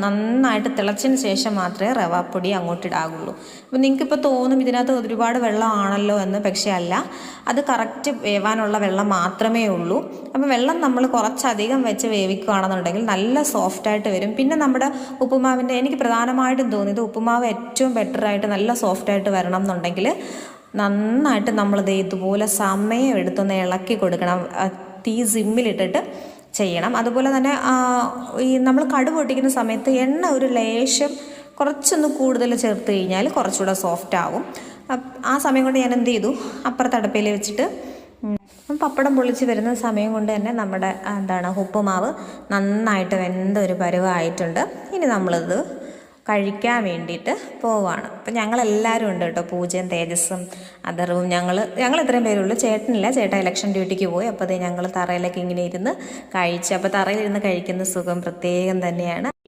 നന്നായിട്ട് തിളച്ചതിന് ശേഷം മാത്രമേ റവാപ്പൊടി അങ്ങോട്ട് ഇടാകുള്ളൂ. അപ്പോൾ നിങ്ങൾക്കിപ്പോൾ തോന്നും ഇതിനകത്ത് ഒരുപാട് വെള്ളമാണല്ലോ എന്ന്, പക്ഷേ അല്ല, അത് കറക്റ്റ് വേവാനുള്ള വെള്ളം മാത്രമേ ഉള്ളൂ. അപ്പോൾ വെള്ളം നമ്മൾ കുറച്ചധികം വെച്ച് വേവിക്കുകയാണെന്നുണ്ടെങ്കിൽ നല്ല സോഫ്റ്റായിട്ട് വരും. പിന്നെ നമ്മുടെ ഉപ്പുമാവിൻ്റെ എനിക്ക് പ്രധാനമായിട്ടും തോന്നിയത് ഉപ്പുമാവ് ഏറ്റവും ബെറ്ററായിട്ട് നല്ല സോഫ്റ്റായിട്ട് വരണം എന്നുണ്ടെങ്കിൽ നന്നായിട്ട് നമ്മളിത് ഇതുപോലെ സമയം എടുത്തൊന്ന് ഇളക്കി കൊടുക്കണം. തീ സിമ്മിലിട്ടിട്ട് ചെയ്യണം. അതുപോലെ തന്നെ ഈ നമ്മൾ കടുക് പൊട്ടിക്കുന്ന സമയത്ത് എണ്ണ ഒരു ലേശം കുറച്ചൊന്ന് കൂടുതൽ ചേർത്ത് കഴിഞ്ഞാൽ കുറച്ചുകൂടെ സോഫ്റ്റ് ആവും. ആ സമയം കൊണ്ട് ഞാൻ എന്ത് ചെയ്തു, അപ്പുറത്ത് അടുപ്പയിൽ വെച്ചിട്ട് പപ്പടം പൊള്ളിച്ച് വരുന്ന സമയം കൊണ്ട് തന്നെ നമ്മുടെ ഉപ്പുമാവ് നന്നായിട്ട് വെന്തൊരു പരുവമായിട്ടുണ്ട്. ഇനി നമ്മളിത് കഴിക്കാൻ വേണ്ടിയിട്ട് പോവാണ്. അപ്പം ഞങ്ങളെല്ലാവരും ഉണ്ട് കേട്ടോ, പൂജയും തേജസ്സും അതറും ഞങ്ങൾ ഇത്രയും പേരുള്ളൂ. ചേട്ടനില്ല, ചേട്ടൻ ഇലക്ഷൻ ഡ്യൂട്ടിക്ക് പോയി. അപ്പോൾ അത് ഞങ്ങൾ തറയിലൊക്കെ ഇങ്ങനെ ഇരുന്ന് കഴിച്ചു. അപ്പോൾ തറയിലിരുന്ന് കഴിക്കുന്ന സുഖം പ്രത്യേകം തന്നെയാണ്.